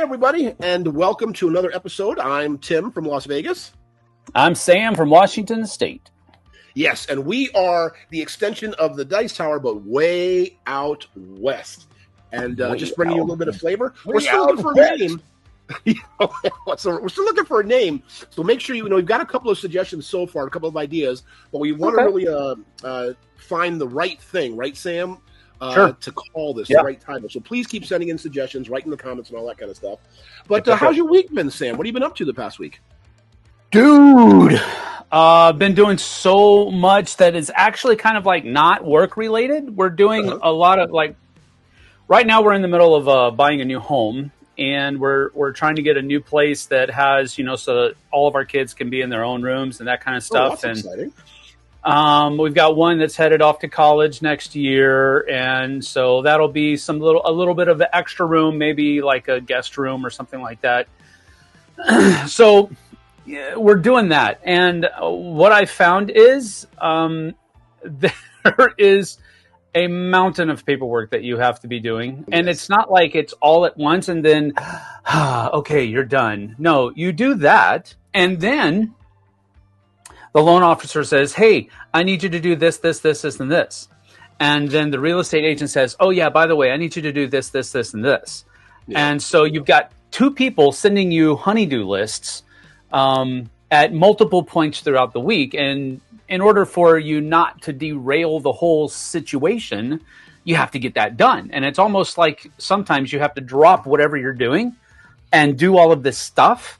everybody, and welcome to another episode. I'm Tim from Las Vegas. I'm Sam from Washington State. Yes, and we are the extension of the Dice Tower, but way out west. And just bringing you a little bit of flavor. We're still looking for a name. So we're still looking for a name. So make sure you know we've got a couple of suggestions so far, a couple of ideas, but we want to really find the right thing, right, Sam? Sure. To call this the right title. So please keep sending in suggestions, write in the comments and all that kind of stuff. But how's your week been, Sam? What have you been up to the past week? Dude, been doing so much that is actually kind of like not work related. We're doing a lot of right now we're in the middle of buying a new home, and we're trying to get a new place that has, so that all of our kids can be in their own rooms and that kind of stuff. That's exciting. We've got one that's headed off to college next year, and so that'll be a little bit of an extra room, maybe like a guest room or something like that. So we're doing that, and what I found is there is a mountain of paperwork that you have to be doing, and it's not like it's all at once and then okay, you're done. No, you do that, and then the loan officer says, hey, I need you to do this, this, this, this, and this. And then the real estate agent says, oh, yeah, by the way, I need you to do this, this, this, and this. Yeah. And so you've got two people sending you honey-do lists at multiple points throughout the week. And in order for you not to derail the whole situation, you have to get that done. And it's almost like sometimes you have to drop whatever you're doing and do all of this stuff.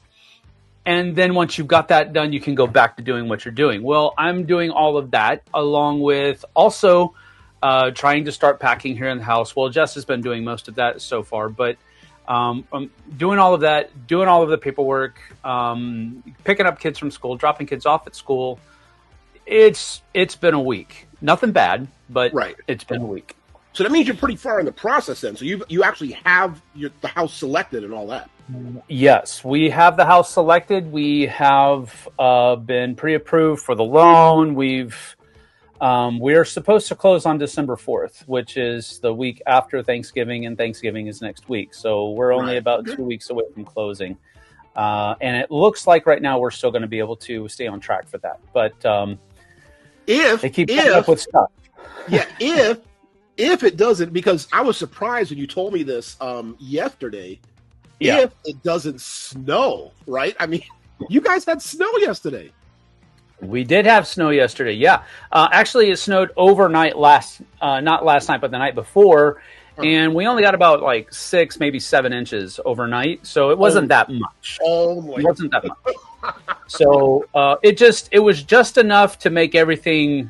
And then once you've got that done, you can go back to doing what you're doing. Well, I'm doing all of that along with also trying to start packing here in the house. Well, Jess has been doing most of that so far, but I'm doing all of that, doing all of the paperwork, picking up kids from school, dropping kids off at school. It's been a week. Nothing bad, but It's been a week. So that means you're pretty far in the process then. So you actually have the house selected and all that. Yes, we have the house selected. We have been pre-approved for the loan. We're supposed to close on December 4th, which is the week after Thanksgiving, and Thanksgiving is next week. So we're only about 2 weeks away from closing. And it looks like right now we're still going to be able to stay on track for that. But if they keep coming up with stuff. Yeah, if it doesn't, because I was surprised when you told me this yesterday. Yeah. If it doesn't snow, right? I mean, you guys had snow yesterday. We did have snow yesterday, yeah. Actually, it snowed overnight not last night, but the night before. And we only got about 6, maybe 7 inches overnight. So it wasn't that much. Oh, my. It wasn't that much. So it was just enough to make everything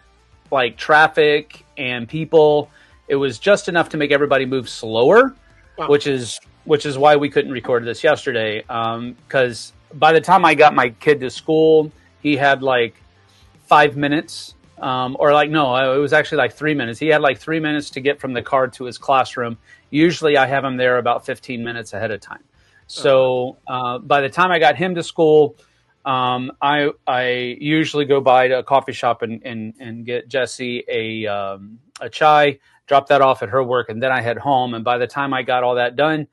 like traffic and people. It was just enough to make everybody move slower, which is why we couldn't record this yesterday. Because by the time I got my kid to school, he had 5 minutes, it was actually 3 minutes. He had 3 minutes to get from the car to his classroom. Usually I have him there about 15 minutes ahead of time. So by the time I got him to school, I usually go by to a coffee shop and get Jessie a chai, drop that off at her work, and then I head home. And by the time I got all that done,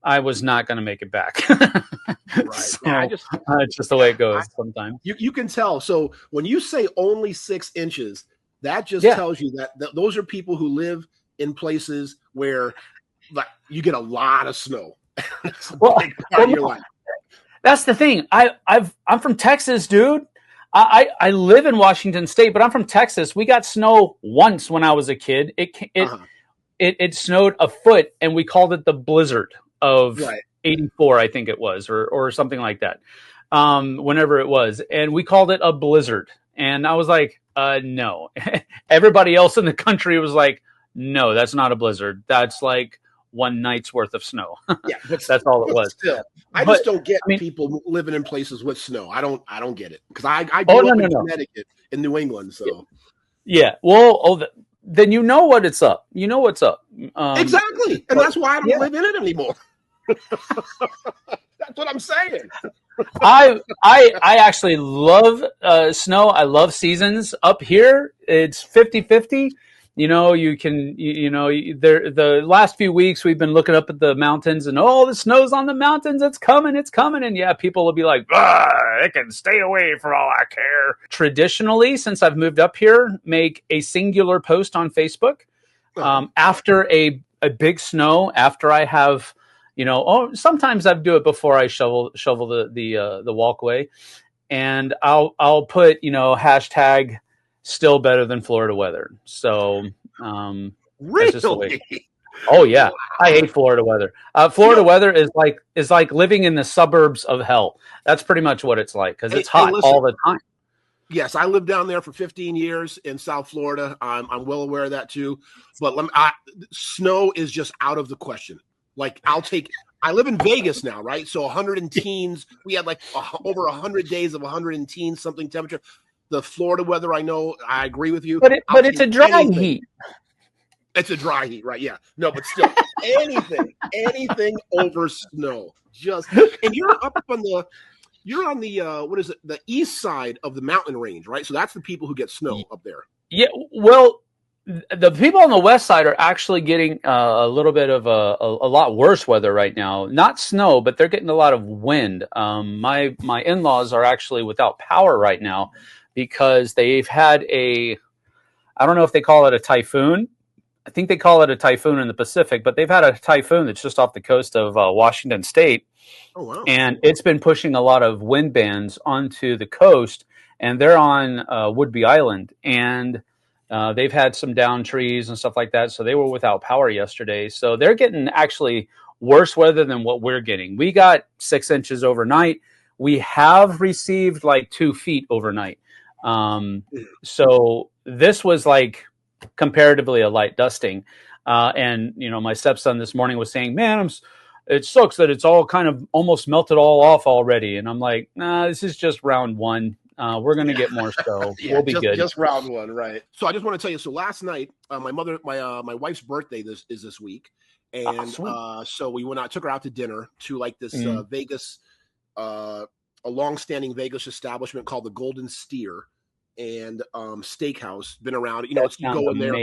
I was not going to make it back. So, it's just the way it goes sometimes. You can tell. So when you say only 6 inches, that just tells you that those are people who live in places where you get a lot of snow. That's the thing. I'm from Texas, dude. I live in Washington State, but I'm from Texas. We got snow once when I was a kid. It snowed a foot, and we called it the blizzard of 84, I think it was, or something like that. Whenever it was, and we called it a blizzard. And I was like, no. Everybody else in the country was like, no, that's not a blizzard. That's one night's worth of snow. Yeah, that's all it was. Still, I just don't get people living in places with snow. I don't get it, because I grew up in Connecticut, in New England. So yeah, well, then you know what it's up. You know what's up. Exactly, and that's why I don't live in it anymore. That's what I'm saying. I actually love snow. I love seasons. Up here, it's 50-50. The last few weeks we've been looking up at the mountains and the snow's on the mountains. It's coming. And yeah, people will be like, it can stay away for all I care. Traditionally, since I've moved up here, make a singular post on Facebook after a big snow, after I have, sometimes I do it before I shovel the walkway, and I'll put, hashtag still better than Florida weather. So, really? That's just the way. Oh yeah. Wow. I hate Florida weather. Florida weather is like living in the suburbs of hell. That's pretty much what it's like. Cause it's hot all the time. Yes. I lived down there for 15 years in South Florida. I'm well aware of that too, but snow is just out of the question. Like I live in Vegas now, right? So 100 and teens, we had like over 100 days of 100 and teens something temperature. The Florida weather, I know, I agree with you. But it's a dry heat. It's a dry heat, right? Yeah. No, but still, anything over snow. And you're on the what is it? The east side of the mountain range, right? So that's the people who get snow up there. Yeah. Well, the people on the west side are actually getting a little bit of a lot worse weather right now. Not snow, but they're getting a lot of wind. My in-laws are actually without power right now, because they've had I don't know if they call it a typhoon. I think they call it a typhoon in the Pacific, but they've had a typhoon that's just off the coast of Washington State. Oh, wow. And it's been pushing a lot of wind bands onto the coast, and they're on Woodby Island. And they've had some downed trees and stuff like that. So they were without power yesterday. So they're getting actually worse weather than what we're getting. We got 6 inches overnight. We have received like 2 feet overnight. So this was like comparatively a light dusting. And my stepson this morning was saying, man, it sucks that it's all kind of almost melted all off already. And I'm like, nah, this is just round one. We're going to get more snow. We'll be good. Just round one. Right. So I just want to tell you, so last night, my wife's birthday is this week. And, so we went out, took her out to dinner to like this, Vegas, a long-standing Vegas establishment called the Golden Steer and Steakhouse. Been around, you go in there.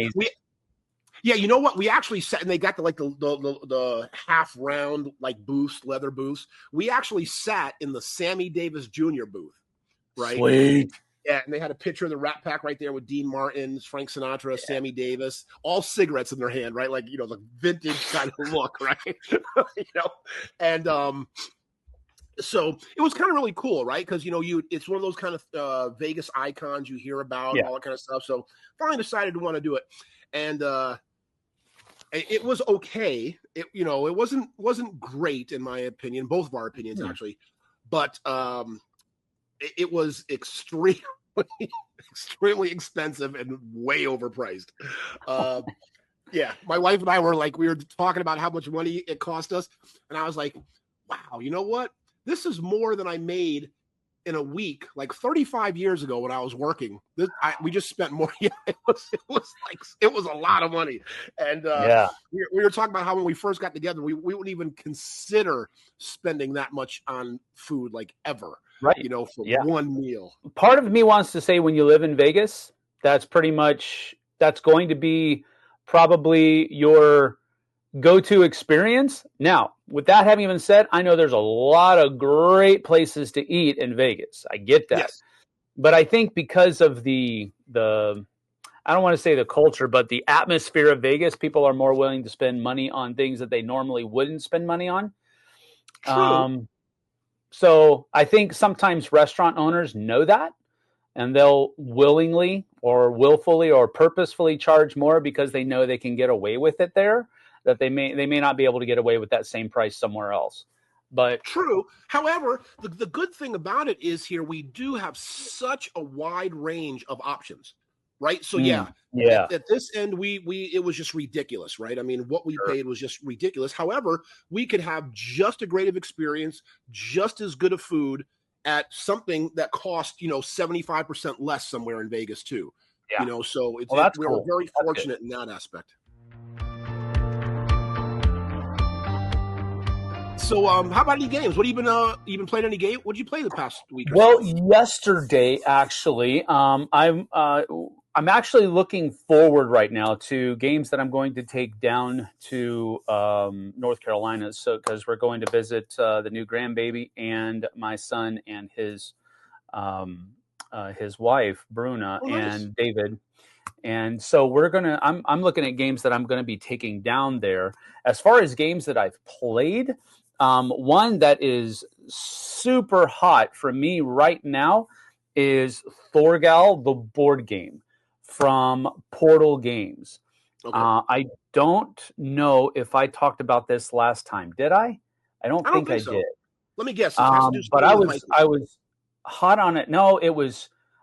Yeah, you know what? We actually sat, and they got the half round like booths, leather booths. We actually sat in the Sammy Davis Jr. booth, right? Sweet. Yeah, and they had a picture of the Rat Pack right there with Dean Martin, Frank Sinatra, Sammy Davis, all cigarettes in their hand, right? Like, the vintage kind of look, right? And so it was kind of really cool, right? Because it's one of those kind of Vegas icons you hear about, all that kind of stuff. So finally decided to want to do it, and it was okay. It wasn't great in my opinion, both of our opinions actually, but it was extremely expensive and way overpriced. Yeah, my wife and I we were talking about how much money it cost us, and I was like, wow, you know what? This is more than I made in a week, like 35 years ago when I was working. We just spent more. Yeah, it was a lot of money. And we were talking about how when we first got together, we wouldn't even consider spending that much on food, like ever. Right. For one meal. Part of me wants to say when you live in Vegas, that's going to be probably your go-to experience. Now, with that having been said, I know there's a lot of great places to eat in Vegas. I get that. Yes. But I think because of the I don't want to say the culture, but the atmosphere of Vegas, people are more willing to spend money on things that they normally wouldn't spend money on. True. So I think sometimes restaurant owners know that, and they'll willingly or willfully or purposefully charge more because they know they can get away with it there, that they may not be able to get away with that same price somewhere else. But true. However, the good thing about it is here we do have such a wide range of options, right? So at this end, it was just ridiculous, right? I mean, what we paid was just ridiculous. However, we could have just a great of experience, just as good of food at something that cost 75% less somewhere in Vegas too. Yeah. So we're very fortunate in that aspect. So, how about any games? What have you been playing any game? What did you play the past week? Yesterday, actually, I'm actually looking forward right now to games that I'm going to take down to North Carolina. So, because we're going to visit the new grandbaby and my son and his wife Bruna and David. And so I'm looking at games that I'm gonna be taking down there. As far as games that I've played, one that is super hot for me right now is Thorgal, the board game from Portal Games. Okay. I don't know if I talked about this last time. Did I? I don't think I so. did. Let me guess. But I was hot on it. No,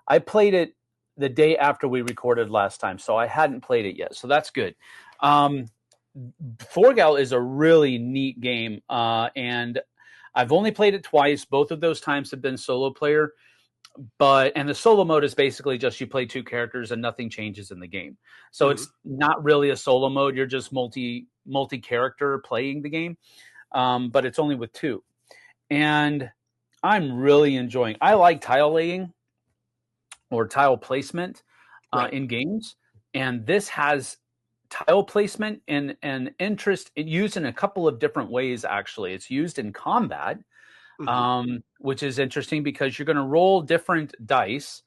I played it the day after we recorded last time, so I hadn't played it yet. So that's good. Thorgal is a really neat game, and I've only played it twice. Both of those times have been solo player, and the solo mode is basically just you play two characters and nothing changes in the game. So it's not really a solo mode. You're just multi character playing the game, but it's only with two. And I'm really enjoying. I like tile laying or tile placement in games, and this has tile placement and interest used in a couple of different ways. Actually, it's used in combat, which is interesting because you're going to roll different dice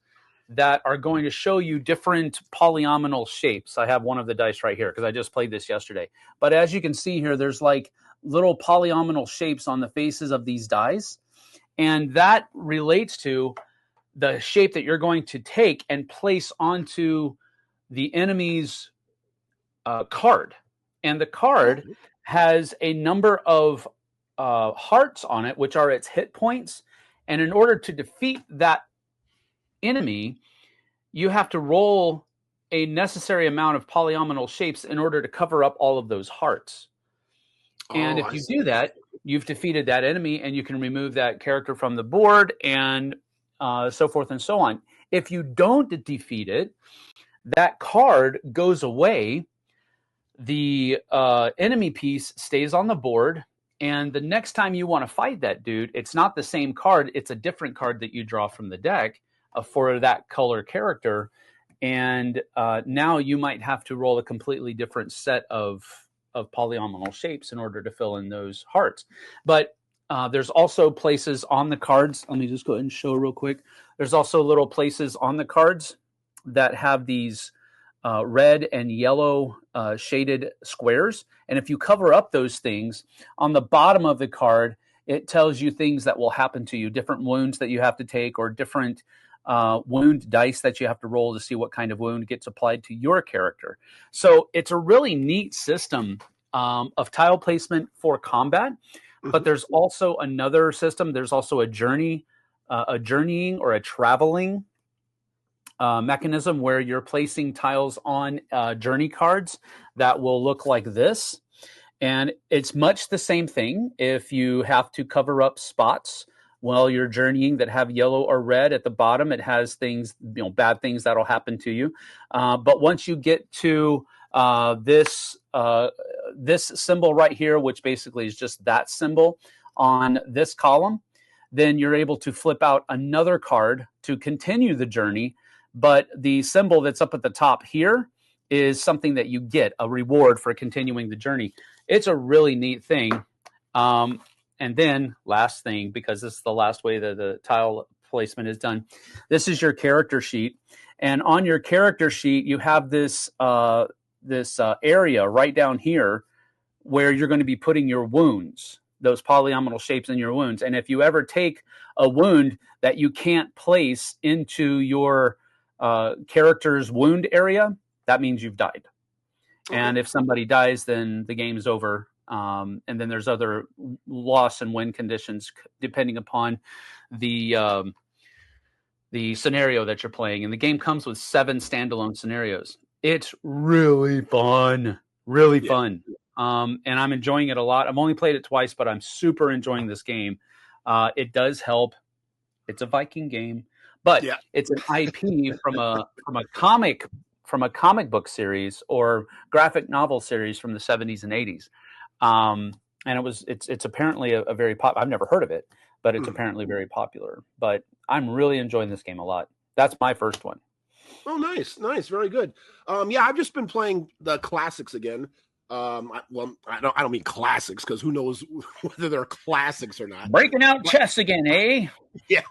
that are going to show you different polynomial shapes. I have one of the dice right here because I just played this yesterday. But as you can see here, there's like little polynomial shapes on the faces of these dice. And that relates to the shape that you're going to take and place onto the enemy's card. And the card has a number of hearts on it, which are its hit points. And in order to defeat that enemy, you have to roll a necessary amount of polynomial shapes in order to cover up all of those hearts. And if you do that, you've defeated that enemy and you can remove that character from the board and so forth and so on. If you don't defeat it, that card goes away. The enemy piece stays on the board. And the next time you want to fight that dude, it's not the same card. It's a different card that you draw from the deck for that color character. And now you might have to roll a completely different set of polynomial shapes in order to fill in those hearts. But there's also places on the cards. Let me just go ahead and show real quick. There's also little places on the cards that have these red and yellow shaded squares. And if you cover up those things, on the bottom of the card, it tells you things that will happen to you, different wounds that you have to take or different wound dice that you have to roll to see what kind of wound gets applied to your character. So it's a really neat system of tile placement for combat. But there's also another system. There's also a journeying or a traveling mechanism where you're placing tiles on journey cards that will look like this. And it's much the same thing. If you have to cover up spots while you're journeying that have yellow or red at the bottom, it has things, bad things that'll happen to you. But once you get to this symbol right here, which basically is just that symbol on this column, then you're able to flip out another card to continue the journey. But the symbol that's up at the top here is something that you get, a reward for continuing the journey. It's a really neat thing. And then last thing, because this is the last way that the tile placement is done, this is your character sheet. And on your character sheet, you have this area right down here where you're going to be putting your wounds, those polynomial shapes in your wounds. And if you ever take a wound that you can't place into your character's wound area, that means you've died. And if somebody dies, then the game's over. And then there's other loss and win conditions depending upon the scenario that you're playing. And the game comes with 7 standalone scenarios. It's really fun, fun. And I'm enjoying it a lot. I've only played it twice, but I'm super enjoying this game. It does help. It's a Viking game, but it's an IP from a comic book series or graphic novel series from the 70s and 80s. And it's apparently a very pop. I've never heard of it, but it's apparently very popular. But I'm really enjoying this game a lot. That's my first one. Oh, nice, nice, very good. Yeah, I've just been playing the classics again. I don't mean classics because who knows whether they're classics or not. Breaking out But chess again, eh? yeah,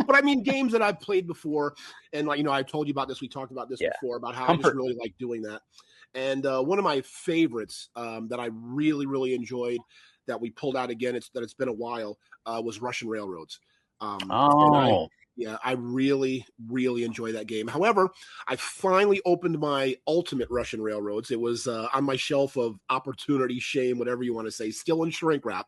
but I mean games that I've played before, and like I told you about this. We talked about this Yeah. before about how I just Comfort. really like doing that. And one of my favorites that I really enjoyed that we pulled out again. It's been a while. Was Russian Railroads. And Oh. I really enjoy that game. However, I finally opened my Ultimate Russian Railroads. It was on my shelf of opportunity, shame, whatever you want to say, still in shrink wrap.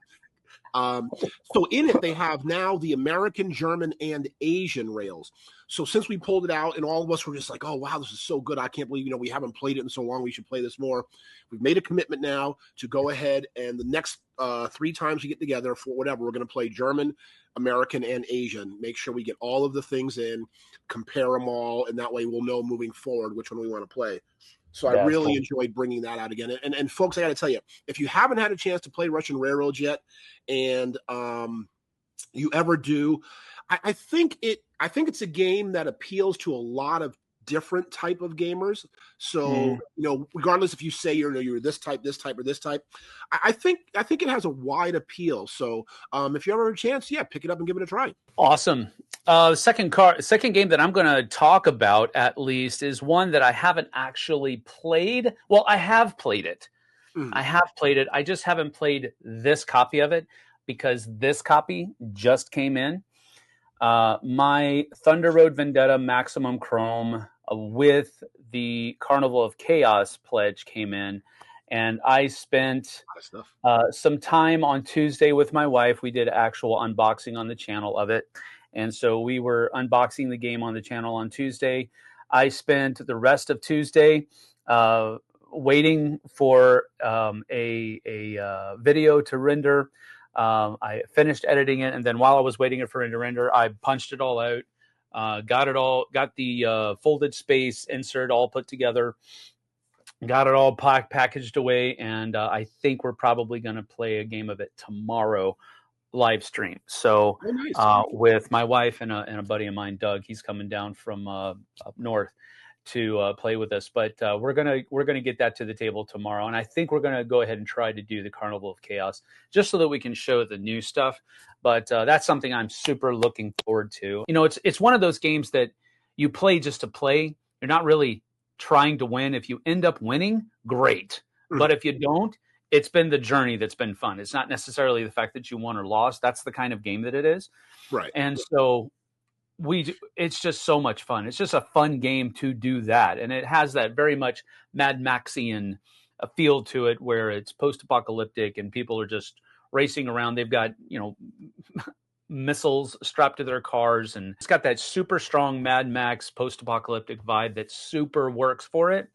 So in it, they have now the American, German, and Asian rails. So since we pulled it out and all of us were just like, oh, wow, this is so good. I can't believe, we haven't played it in so long. We should play this more. We've made a commitment now to go ahead and the next 3 times we get together for whatever, we're going to play German, American, and Asian. Make sure we get all of the things in, compare them all, and that way we'll know moving forward which one we want to play. So I really enjoyed bringing that out again. And folks, I got to tell you, if you haven't had a chance to play Russian Railroads yet, and you ever do, I think it's a game that appeals to a lot of different type of gamers. So regardless if you say you're this type, or this type, I think it has a wide appeal. So if you ever have a chance, pick it up and give it a try. Awesome. Second game that I'm going to talk about at least is one that I haven't actually played. Well, I have played it. I have played it. I just haven't played this copy of it because this copy just came in. My Thunder Road Vendetta Maximum Chrome with the Carnival of Chaos pledge came in, and I spent some time on Tuesday with my wife. We did actual unboxing on the channel of it, and so we were unboxing the game on the channel on Tuesday. I spent the rest of Tuesday waiting for a video to render. I finished editing it, and then while I was waiting for it to render, I punched it all out, got the folded space insert all put together, got it all packaged away, and I think we're probably going to play a game of it tomorrow live stream. So with my wife and a buddy of mine, Doug, he's coming down from up north to play with us, but we're gonna get that to the table tomorrow, and I think we're gonna go ahead and try to do the Carnival of Chaos just so that we can show the new stuff. But that's something I'm super looking forward to. It's one of those games that you play just to play. You're not really trying to win. If you end up winning, great. But if you don't, it's been the journey that's been fun. It's not necessarily the fact that you won or lost. That's the kind of game that it is. Right. And so it's just so much fun. It's just a fun game to do that. And it has that very much Mad Maxian feel to it where it's post-apocalyptic and people are just racing around. They've got, missiles strapped to their cars, and it's got that super strong Mad Max post-apocalyptic vibe that super works for it.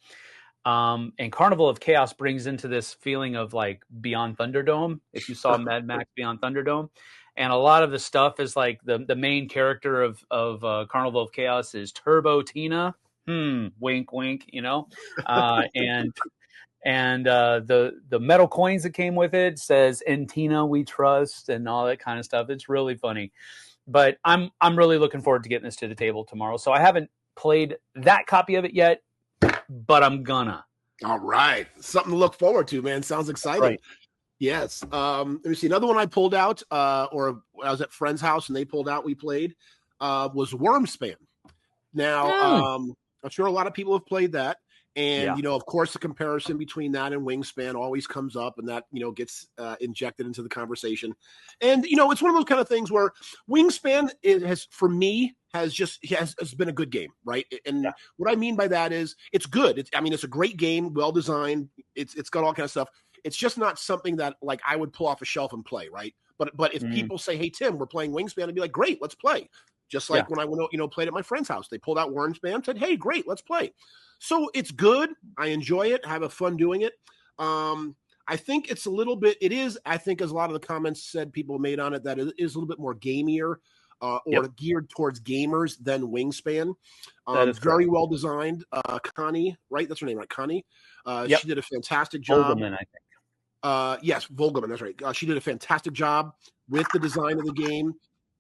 And Carnival of Chaos brings into this feeling of like Beyond Thunderdome, if you saw Mad Max Beyond Thunderdome. And a lot of the stuff is like the main character of Carnival of Chaos is Turbo Tina. Wink, wink, and the metal coins that came with it says "In Tina We Trust" and all that kind of stuff. It's really funny. But I'm really looking forward to getting this to the table tomorrow. So I haven't played that copy of it yet, but I'm gonna. All right. Something to look forward to, man. Sounds exciting. Right. Yes. Let me see. Another one I pulled out, or I was at a friend's house and they pulled out, we played, was Wormspan. Now, I'm sure a lot of people have played that. And, of course, the comparison between that and Wingspan always comes up, and that, gets injected into the conversation. And, it's one of those kind of things where Wingspan has been a good game, right? And what I mean by that is it's good. It's a great game, well designed. It's got all kind of stuff. It's just not something that like I would pull off a shelf and play, right? But if people say, "Hey Tim, we're playing Wingspan," I'd be like, "Great, let's play." Just like when I went, played at my friend's house, they pulled out Wormspan, said, "Hey, great, let's play." So it's good. I enjoy it. I have a fun doing it. I think it's a little bit. It is. I think as a lot of the comments said, people made on it that it is a little bit more gamier. Or geared towards gamers than Wingspan. That is very well designed. Connie, right? That's her name, right? Connie. She did a fantastic job. Volgaman, I think. Yes, Volgaman, that's right. She did a fantastic job with the design of the game.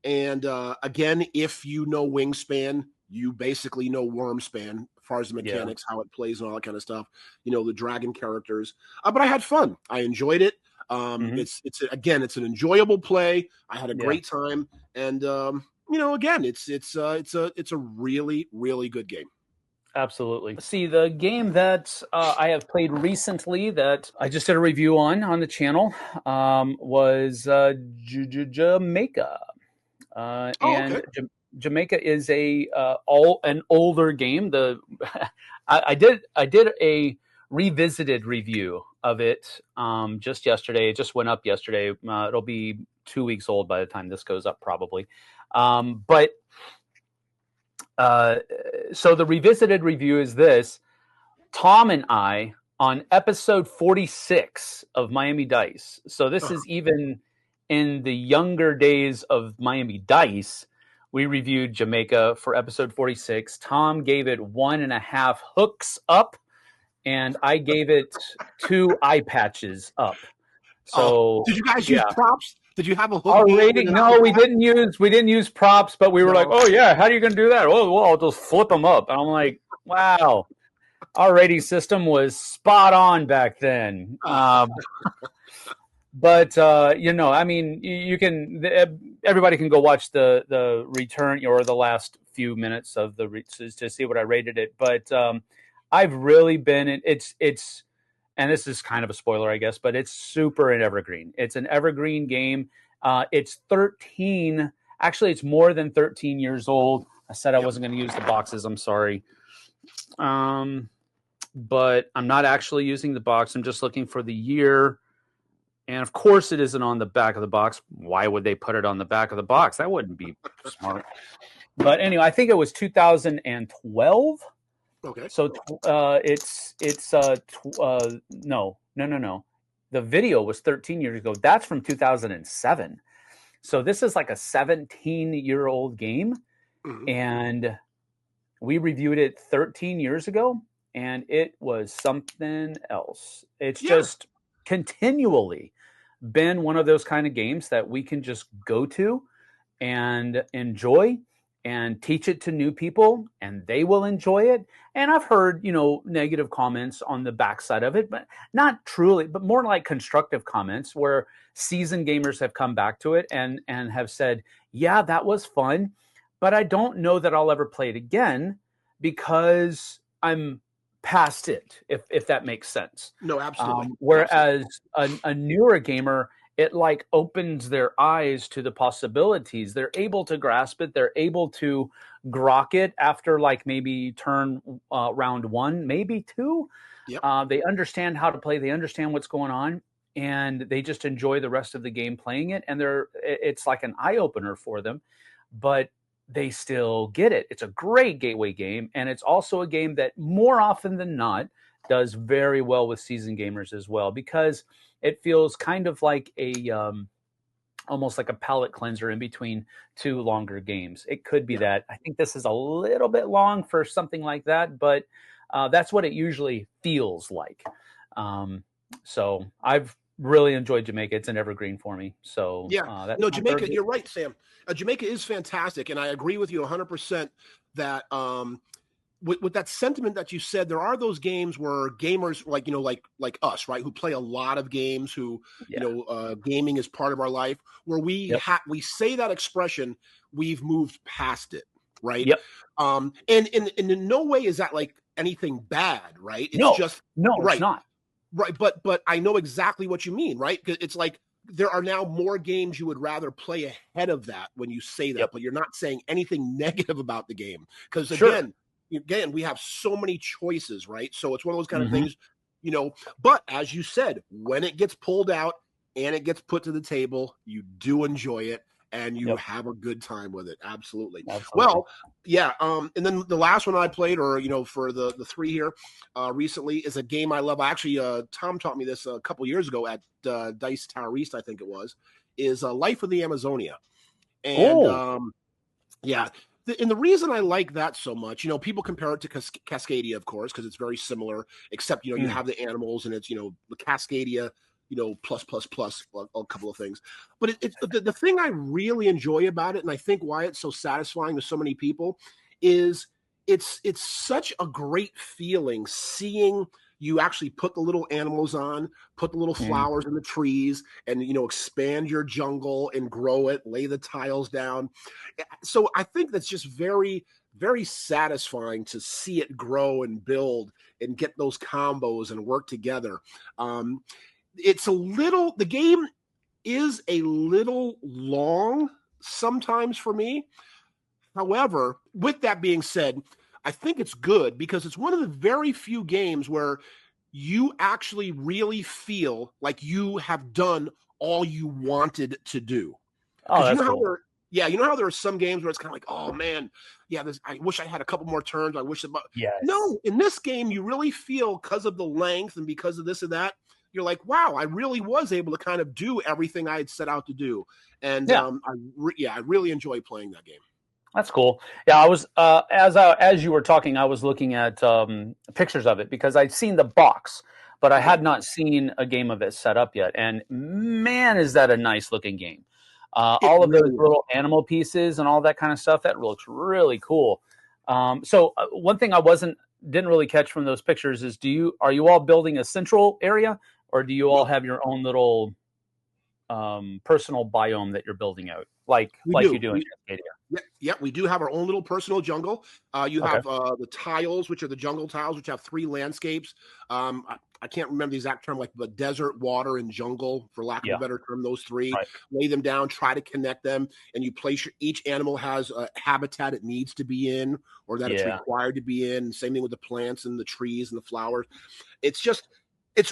And again, if you know Wingspan, you basically know Wormspan as far as the mechanics, how it plays, and all that kind of stuff. The dragon characters. But I had fun. I enjoyed it. It's an enjoyable play. I had a great time, and again, it's a really, really good game. Absolutely. See, the game that I have played recently that I just did a review on the channel was Jamaica. And Jamaica is an older game. I did a revisited review of it just yesterday. It just went up yesterday. It'll be 2 weeks old by the time this goes up, probably. So the revisited review is this: Tom and I on episode 46 of Miami Dice. So this is even in the younger days of Miami Dice. We reviewed Jamaica for episode 46. Tom gave it 1.5 hooks up, and I gave it 2 eye patches up. So did you guys use props? Did you have a hook? Our rating? No, we didn't use props, but we were like, oh yeah, how are you going to do that? Oh, well, I'll just flip them up. And I'm like, wow, our rating system was spot on back then. But I mean, you can. Everybody can go watch the return or the last few minutes of to see what I rated it. But I've really been. It's. And this is kind of a spoiler, I guess, but it's super an evergreen. It's an evergreen game. It's 13. Actually, it's more than 13 years old. I said I wasn't going to use the boxes. I'm sorry. But I'm not actually using the box. I'm just looking for the year. And of course, it isn't on the back of the box. Why would they put it on the back of the box? That wouldn't be smart. But anyway, I think it was 2012. Okay. So no. The video was 13 years ago. That's from 2007. So this is like a 17-year-old game. Mm-hmm. And we reviewed it 13 years ago, and it was something else. It's just continually been one of those kind of games that we can just go to and enjoy and teach it to new people, and they will enjoy it. And I've heard, negative comments on the backside of it, but not truly, but more like constructive comments where seasoned gamers have come back to it and have said, yeah, that was fun, but I don't know that I'll ever play it again because I'm past it, if that makes sense. No, absolutely. Whereas a newer gamer, it like opens their eyes to the possibilities. They're able to grasp it. They're able to grok it after like maybe turn round 1, maybe 2. Yep. They understand how to play. They understand what's going on, and they just enjoy the rest of the game playing it. And it's like an eye opener for them, but they still get it. It's a great gateway game, and it's also a game that more often than not does very well with seasoned gamers as well, because it feels kind of like almost like a palate cleanser in between 2 longer games. It could be that. I think this is a little bit long for something like that, but that's what it usually feels like. So I've really enjoyed Jamaica. It's an evergreen for me. So Jamaica, you're right, Sam. Jamaica is fantastic, and I agree with you 100% that with that sentiment that you said, there are those games where gamers like us, right, who play a lot of games, who gaming is part of our life, where we say that expression, we've moved past it, right? Yep. And in no way is that like anything bad, right? It's right. It's not. Right, but I know exactly what you mean, right? It's like there are now more games you would rather play ahead of that when you say that, but you're not saying anything negative about the game. Because again, we have so many choices, right? So it's one of those kind of things, but as you said, when it gets pulled out and it gets put to the table, you do enjoy it and you have a good time with it. Absolutely. Well, and then the last one I played, or, for the 3 here recently, is a game I love. Actually, Tom taught me this a couple years ago at Dice Tower East, I think it was, is Life of the Amazonia. And and the reason I like that so much, people compare it to Cascadia, of course, because it's very similar, except, you have the animals and it's, the Cascadia, plus a couple of things. But it's the thing I really enjoy about it, and I think why it's so satisfying to so many people, is it's such a great feeling seeing you actually put the little animals on, put the little flowers in the trees, and expand your jungle and grow it, lay the tiles down. So I think that's just very, very satisfying to see it grow and build and get those combos and work together. The game is a little long sometimes for me. However, with that being said, I think it's good because it's one of the very few games where you actually really feel like you have done all you wanted to do. Oh, that's cool. You know how there are some games where it's kind of like, oh man, I wish I had a couple more turns. I wish about. Yes. No, in this game, you really feel because of the length and because of this and that, you're like, wow, I really was able to kind of do everything I had set out to do. And I really enjoy playing that game. That's cool. Yeah, I was as you were talking, I was looking at pictures of it because I'd seen the box, but I had not seen a game of it set up yet. And man, is that a nice looking game! All of those little animal pieces and all that kind of stuff, that looks really cool. So one thing I didn't really catch from those pictures is are you all building a central area, or do you all have your own little personal biome that you're building out, like you do in Cascadia? Yeah, we do have our own little personal jungle. You have the tiles, which are the jungle tiles, which have 3 landscapes. I can't remember the exact term, like the desert, water, and jungle, for lack of a better term, those 3. Right. Lay them down, try to connect them, and you place each animal has a habitat it needs to be in or that it's required to be in. Same thing with the plants and the trees and the flowers. It's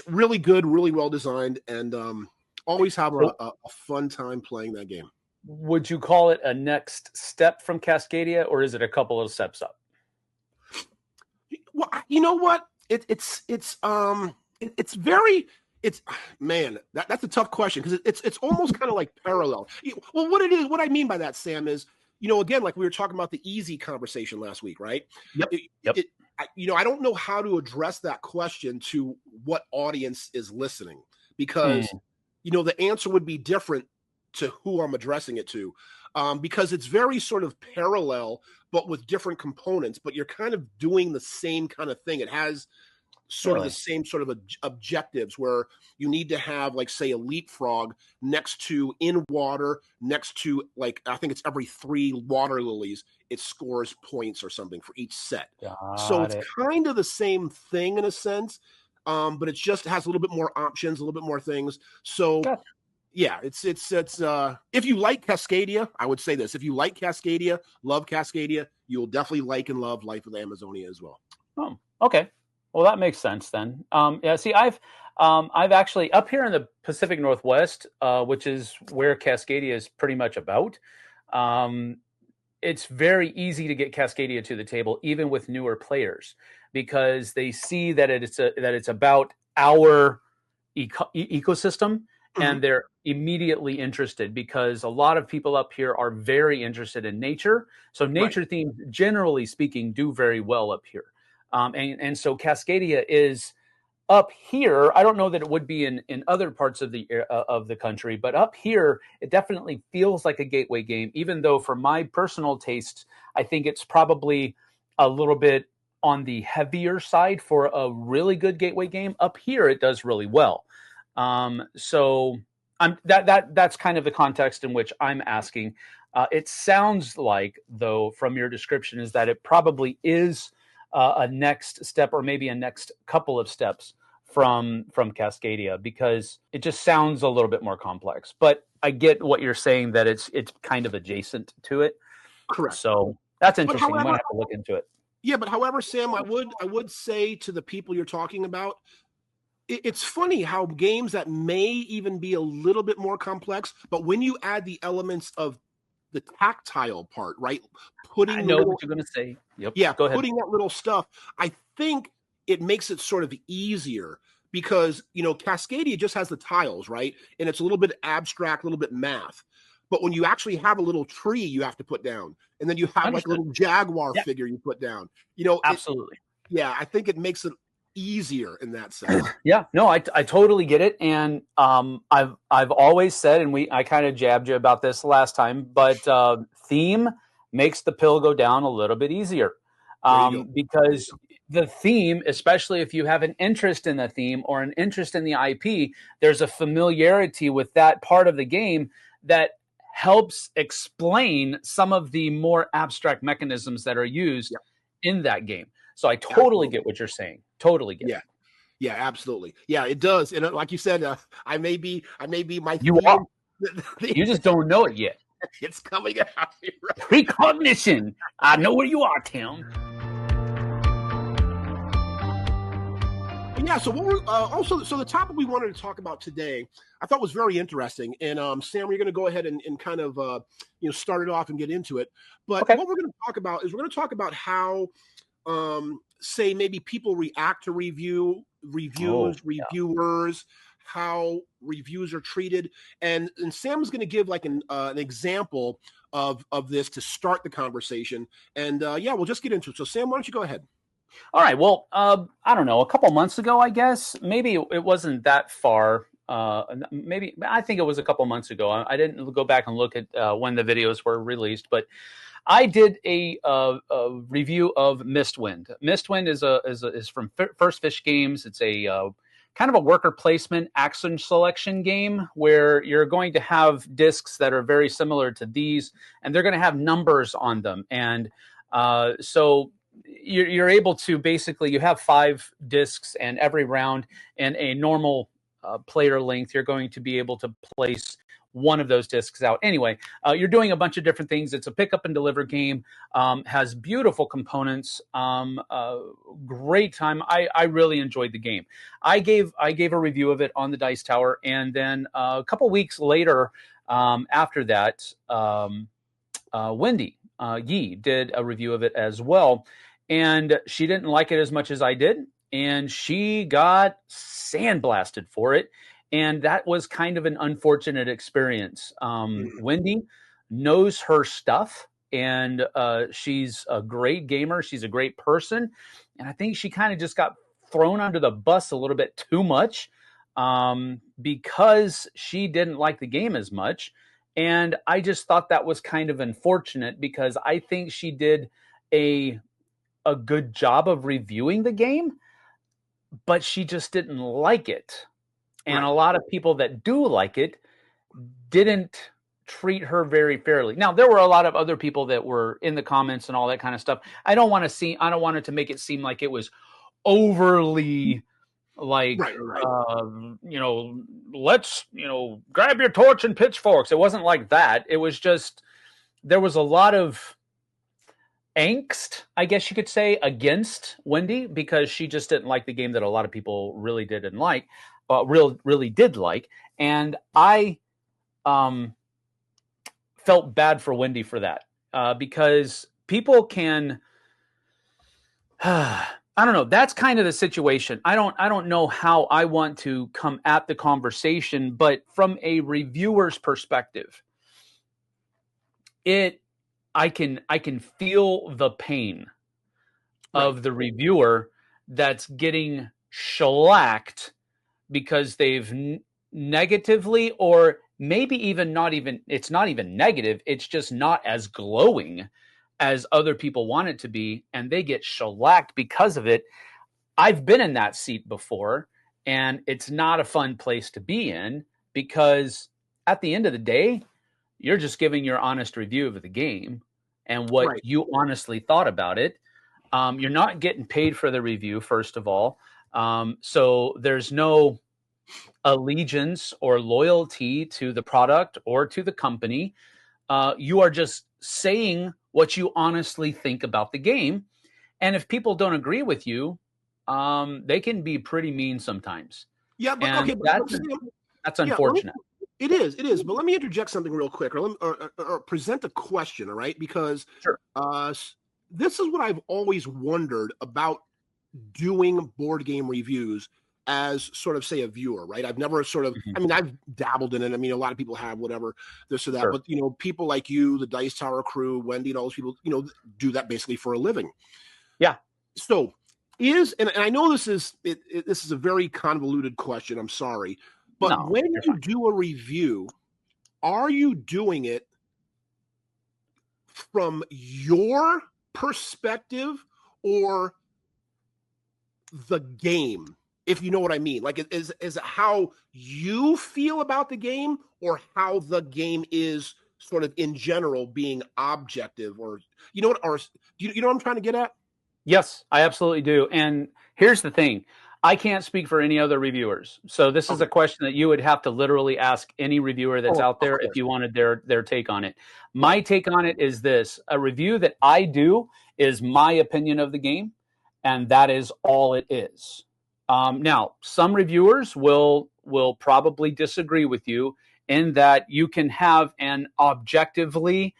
really good, really well designed, and always have a fun time playing that game. Would you call it a next step from Cascadia, or is it a couple of steps up? Well, you know what? That's a tough question because it's almost kind of like parallel. Well, what I mean by that, Sam, is again, like we were talking about the easy conversation last week, right? Yep. I don't know how to address that question to what audience is listening because the answer would be different to who I'm addressing it to, because it's very sort of parallel, but with different components, but you're kind of doing the same kind of thing. It has sort of the same sort of objectives where you need to have, like, say, a leapfrog next to in water, next to, like, I think it's every 3 water lilies, it scores points or something for each set. So it's kind of the same thing in a sense, but it just has a little bit more options, a little bit more things. So yeah, it's if you like Cascadia, I would say this. If you like Cascadia, love Cascadia, you'll definitely like and love Life of the Amazonia as well. Oh, okay. Well, that makes sense then. See, I've actually up here in the Pacific Northwest, which is where Cascadia is pretty much about. It's very easy to get Cascadia to the table, even with newer players, because they see that it's about our ecosystem. And they're immediately interested because a lot of people up here are very interested in nature. So nature themes, generally speaking, do very well up here. And so Cascadia is up here. I don't know that it would be in other parts of the country, but up here, it definitely feels like a gateway game, even though for my personal taste, I think it's probably a little bit on the heavier side for a really good gateway game. Up here, it does really well. So that's kind of the context in which I'm asking. It sounds like, though, from your description, is that it probably is a next step, or maybe a next couple of steps from Cascadia, because it just sounds a little bit more complex. But I get what you're saying, that it's kind of adjacent to it. Correct. So that's interesting. I'm gonna have to look into it. Yeah, but however, Sam, I would say to the people you're talking about, it's funny how games that may even be a little bit more complex, but when you add the elements of the tactile part, right? I know what you're going to say. Yep. Yeah, go ahead. Putting that little stuff, I think it makes it sort of easier because, Cascadia just has the tiles, right? And it's a little bit abstract, a little bit math. But when you actually have a little tree you have to put down, and then you have like a little jaguar figure you put down, absolutely. I think it makes it easier in that sense. Yeah, no, I totally get it. And I've always said, and I kind of jabbed you about this last time, but theme makes the pill go down a little bit easier. Because the theme, especially if you have an interest in the theme or an interest in the IP, there's a familiarity with that part of the game that helps explain some of the more abstract mechanisms that are used in that game. So I totally get what you're saying. Totally get it. Yeah, absolutely. Yeah, it does. And like you said, I may be my you theme. are. You just don't know it yet. It's coming out. Right? Precognition. I know where you are, Tim. Yeah, so what we're so the topic we wanted to talk about today, I thought was very interesting. And Sam, we're going to go ahead and kind of start it off and get into it. But what we're going to talk about is we're going to talk about how say maybe people react to reviewers, how reviews are treated, and Sam's going to give like an example of this to start the conversation. And we'll just get into it. So Sam, why don't you go ahead? All right. Well, I don't know. A couple months ago, I guess maybe it wasn't that far. Maybe I think it was a couple months ago. I didn't go back and look at when the videos were released, but I did a review of Mistwind. Mistwind is from First Fish Games. It's a kind of a worker placement action selection game where you're going to have discs that are very similar to these, and they're going to have numbers on them. And so you're able to basically, you have 5 discs, and every round in a normal player length, you're going to be able to place one of those discs out. Anyway, you're doing a bunch of different things. It's a pick up and deliver game, has beautiful components, great time. I really enjoyed the game. I gave a review of it on the Dice Tower, and then a couple weeks later, after that, Wendy Yee did a review of it as well, and she didn't like it as much as I did, and she got sandblasted for it. And that was kind of an unfortunate experience. Wendy knows her stuff, and she's a great gamer. She's a great person. And I think she kind of just got thrown under the bus a little bit too much because she didn't like the game as much. And I just thought that was kind of unfortunate because I think she did a good job of reviewing the game, but she just didn't like it. And a lot of people that do like it didn't treat her very fairly. Now, there were a lot of other people that were in the comments and all that kind of stuff. I don't want it to make it seem like it was overly like, let's, grab your torch and pitchforks. It wasn't like that. It was just, there was a lot of angst, I guess you could say, against Wendy because she just didn't like the game that a lot of people really didn't like. Really did like, and I felt bad for Wendy for that because people can, I don't know. That's kind of the situation. I don't know how I want to come at the conversation, but from a reviewer's perspective, I can feel the pain of the reviewer that's getting shellacked because they've negatively, or maybe even not even, it's not even negative, it's just not as glowing as other people want it to be, and they get shellacked because of it. I've been in that seat before, and it's not a fun place to be in because at the end of the day, you're just giving your honest review of the game and what you honestly thought about it. You're not getting paid for the review, first of all. So there's no allegiance or loyalty to the product or to the company. You are just saying what you honestly think about the game. And if people don't agree with you, they can be pretty mean sometimes. Yeah, but and that's unfortunate. It is. But let me interject something real quick, or present a question, all right? Because this is what I've always wondered about doing board game reviews as sort of, say, a viewer, right? I've never sort of, I mean, I've dabbled in it. I mean, a lot of people have, whatever, this or that. But, people like you, the Dice Tower crew, Wendy, and all those people, do that basically for a living. Yeah. So and I know this is a very convoluted question. I'm sorry. But when you do a review, are you doing it from your perspective or the game, if you know what I mean? Like, is it how you feel about the game or how the game is sort of in general being objective, or you know what, or you know what I'm trying to get at? Yes, I absolutely do. And here's the thing. I can't speak for any other reviewers. So this is a question that you would have to literally ask any reviewer that's out there if you wanted their take on it. My take on it is this. A review that I do is my opinion of the game, and that is all it is. Now, some reviewers will probably disagree with you in that you can have an objectively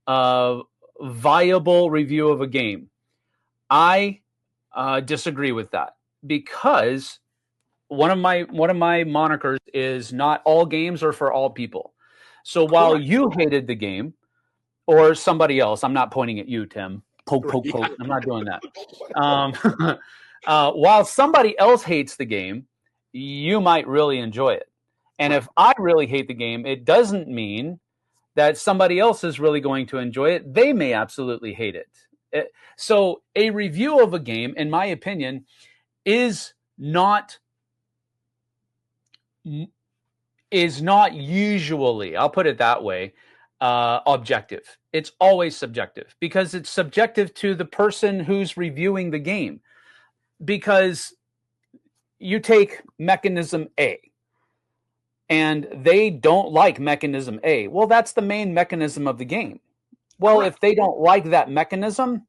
viable review of a game. I disagree with that because one of my monikers is not all games are for all people. So while you hated the game, or somebody else, I'm not pointing at you, Tim. Poke, poke, poke. I'm not doing that. While somebody else hates the game, you might really enjoy it. And if I really hate the game, it doesn't mean that somebody else is really going to enjoy it. They may absolutely hate it. So a review of a game, in my opinion, is not usually, I'll put it that way, objective. It's always subjective because it's subjective to the person who's reviewing the game. Because you take mechanism A and they don't like mechanism A. Well, that's the main mechanism of the game. Well, if they don't like that mechanism,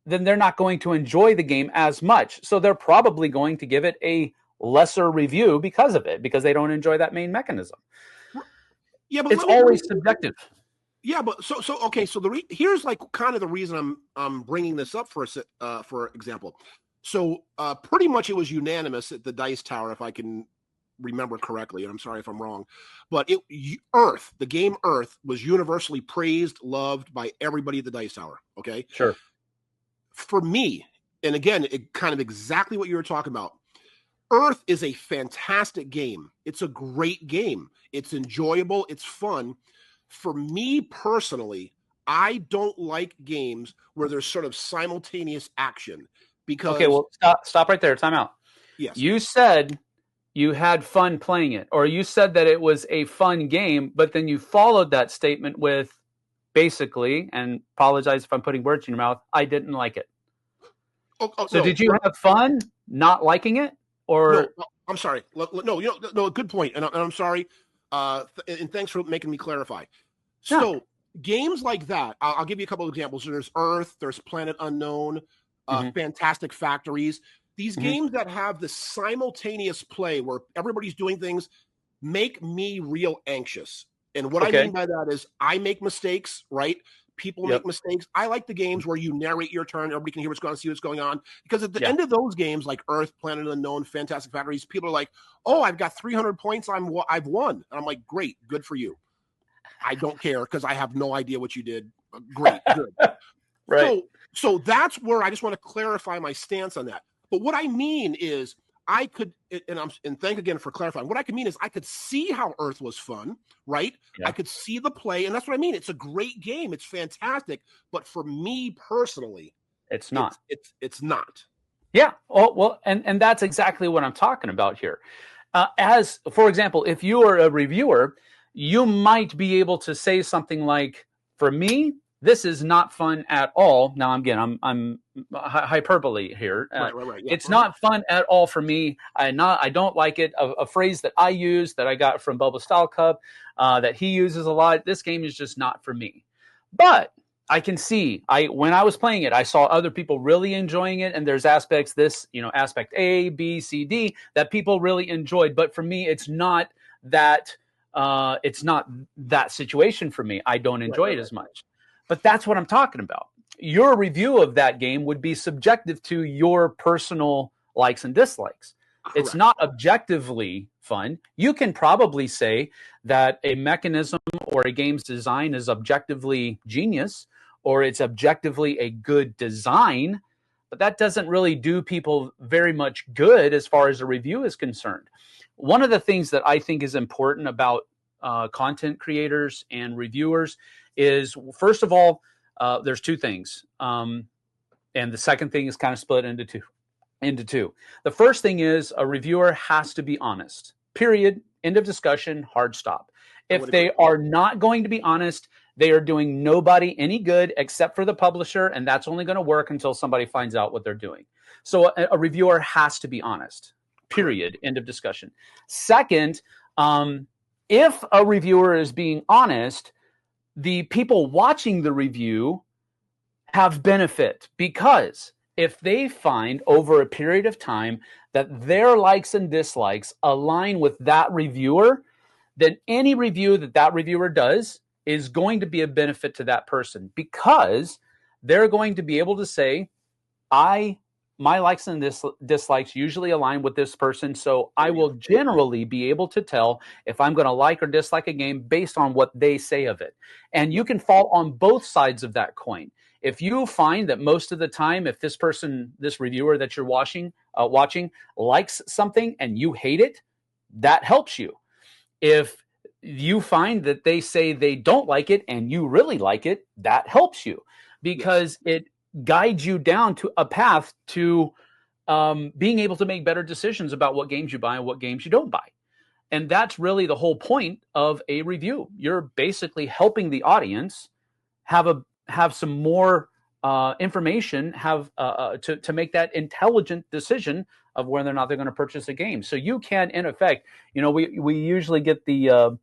then they're not going to enjoy the game as much. So they're probably going to give it a lesser review because of it, because they don't enjoy that main mechanism. Yeah, but it's always subjective. Yeah, but so okay. So here's like kind of the reason I'm bringing this up for example. So pretty much it was unanimous at the Dice Tower, if I can remember correctly, and I'm sorry if I'm wrong, but Earth, the game Earth, was universally praised, loved by everybody at the Dice Tower. Okay, sure. For me, and again, it kind of exactly what you were talking about. Earth is a fantastic game. It's a great game. It's enjoyable. It's fun. For me personally, I don't like games where there's sort of simultaneous action. Because okay, well, stop right there. Time out. Yes. You said you had fun playing it, or you said that it was a fun game, but then you followed that statement with basically, and apologize if I'm putting words in your mouth, I didn't like it. So did you have fun not liking it? Or no, I'm sorry. No, good point. And I'm sorry. And thanks for making me clarify. So games like that, I'll give you a couple of examples. So there's Earth, there's Planet Unknown, Fantastic Factories. These games that have the simultaneous play where everybody's doing things make me real anxious. And what I mean by that is I make mistakes, right? People make mistakes. I like the games where you narrate your turn. Everybody can hear what's going on, see what's going on. Because at the end of those games, like Earth, Planet Unknown, Fantastic Factories, people are like, oh, I've got 300 points. I've won. And I'm like, great, good for you. I don't care because I have no idea what you did. Great, good. Right. So that's where I just want to clarify my stance on that. But what I mean is I could, and thank again for clarifying. What I could mean is I could see how Earth was fun, right? Yeah. I could see the play, and that's what I mean. It's a great game. It's fantastic. But for me personally, it's not. It's not. Yeah. Oh, well, and that's exactly what I'm talking about here. As, for example, if you are a reviewer, you might be able to say something like, for me, this is not fun at all. Now, again, I'm hyperbole here. Right. Yeah, it's not fun at all for me. I don't like it. A phrase that I use that I got from Bubba Style Cup that he uses a lot. This game is just not for me. But I can see, when I was playing it, I saw other people really enjoying it, and there's aspects, aspect A, B, C, D, that people really enjoyed. But for me, it's not that situation for me. I don't enjoy it as much. But that's what I'm talking about. Your review of that game would be subjective to your personal likes and dislikes. Correct. It's not objectively fun. You can probably say that a mechanism or a game's design is objectively genius, or it's objectively a good design, but that doesn't really do people very much good as far as a review is concerned. One of the things that I think is important about content creators and reviewers is, first of all, there's two things. And the second thing is kind of split into two. The first thing is a reviewer has to be honest. Period. End of discussion. Hard stop. If they are not going to be honest, they are doing nobody any good except for the publisher, and that's only going to work until somebody finds out what they're doing. So a reviewer has to be honest. Period. End of discussion. Second, if a reviewer is being honest, the people watching the review have benefit, because if they find over a period of time that their likes and dislikes align with that reviewer, then any review that reviewer does is going to be a benefit to that person, because they're going to be able to say, my likes and dislikes usually align with this person, so I will generally be able to tell if I'm going to like or dislike a game based on what they say of it. And you can fall on both sides of that coin. If you find that most of the time, if this reviewer that you're watching likes something and you hate it, that helps you. If you find that they say they don't like it and you really like it, that helps you, because it guides you down to a path to being able to make better decisions about what games you buy and what games you don't buy. And that's really the whole point of a review. You're basically helping the audience have some more information, to make that intelligent decision of whether or not they're going to purchase a game. So you can, in effect, we usually get the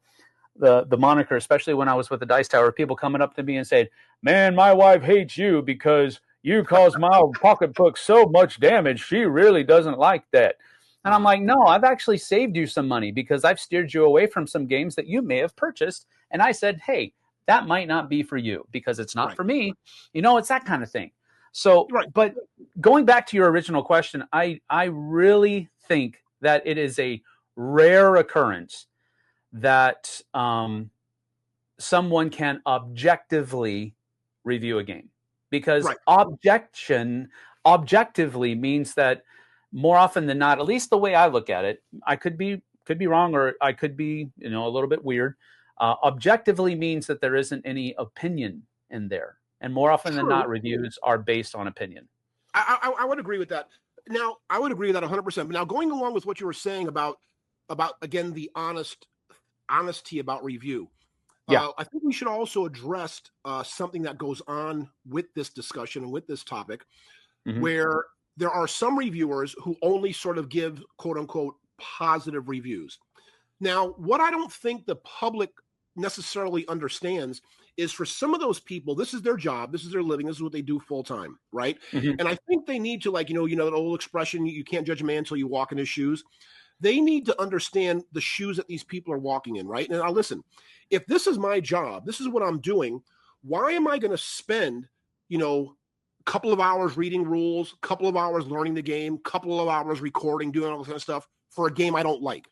moniker, especially when I was with the Dice Tower, people coming up to me and saying, "Man, my wife hates you because you caused my pocketbook so much damage. She really doesn't like that." And I'm like, no, I've actually saved you some money because I've steered you away from some games that you may have purchased. And I said, hey, that might not be for you because it's not for me. It's that kind of thing. So, but going back to your original question, I really think that it is a rare occurrence that someone can objectively review a game, because objectively means that more often than not, at least the way I look at it, I could be wrong, or I could be, a little bit weird. Objectively means that there isn't any opinion in there. And more often than not, reviews are based on opinion. I would agree with that. Now, I would agree with that 100%. But now, going along with what you were saying about again, the honesty about review. I think we should also address something that goes on with this discussion and with this topic, where there are some reviewers who only sort of give quote unquote positive reviews. Now, what I don't think the public necessarily understands is, for some of those people, this is their job, this is their living, this is what they do full time, right? And I think they need to, like, that old expression, you can't judge a man until you walk in his shoes. They need to understand the shoes that these people are walking in, right? And now listen, if this is my job, this is what I'm doing, why am I going to spend, a couple of hours reading rules, a couple of hours learning the game, a couple of hours recording, doing all this kind of stuff for a game I don't like?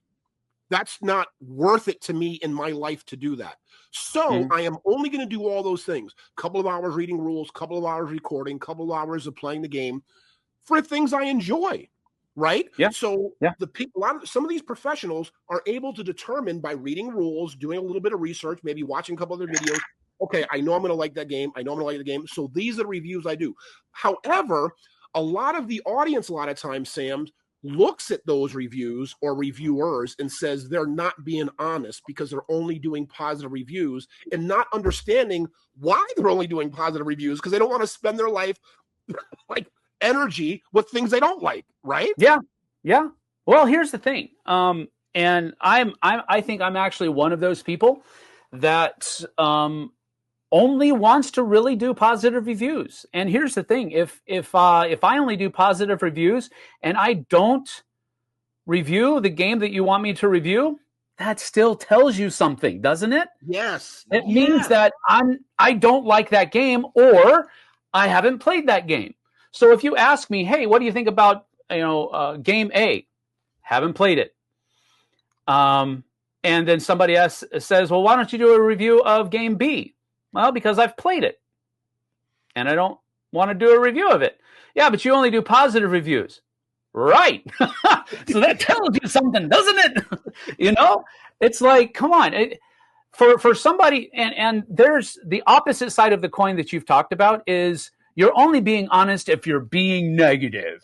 That's not worth it to me in my life to do that. So I am only going to do all those things. A couple of hours reading rules, a couple of hours recording, a couple of hours of playing the game for things I enjoy. Right? Yeah. So the people, some of these professionals are able to determine by reading rules, doing a little bit of research, maybe watching a couple other videos. Okay, I know I'm going to like that game. I know I'm going to like the game. So these are the reviews I do. However, a lot of the audience, a lot of times, Sam, looks at those reviews or reviewers and says they're not being honest because they're only doing positive reviews, and not understanding why they're only doing positive reviews, because they don't want to spend their life like energy with things they don't like, right? Yeah. Well, here's the thing. And I think I'm actually one of those people that only wants to really do positive reviews. And here's the thing: if I only do positive reviews and I don't review the game that you want me to review, that still tells you something, doesn't it? Yes. It means that I don't like that game, or I haven't played that game. So if you ask me, hey, what do you think about game A? Haven't played it. And then somebody else says, well, why don't you do a review of game B? Well, because I've played it and I don't want to do a review of it. Yeah, but you only do positive reviews. Right. So that tells you something, doesn't it? It's like, come on. For somebody, and there's the opposite side of the coin that you've talked about is you're only being honest if you're being negative.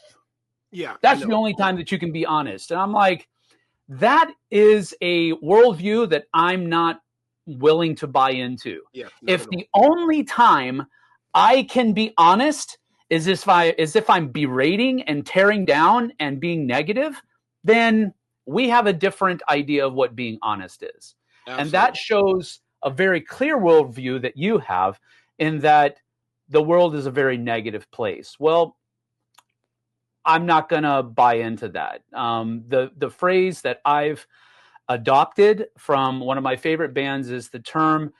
Yeah. That's the only time that you can be honest. And I'm like, that is a worldview that I'm not willing to buy into. Yeah, if the only time I can be honest is if I'm berating and tearing down and being negative, then we have a different idea of what being honest is. Absolutely. And that shows a very clear worldview that you have in that the world is a very negative place. Well, I'm not going to buy into that. The phrase that I've adopted from one of my favorite bands is the term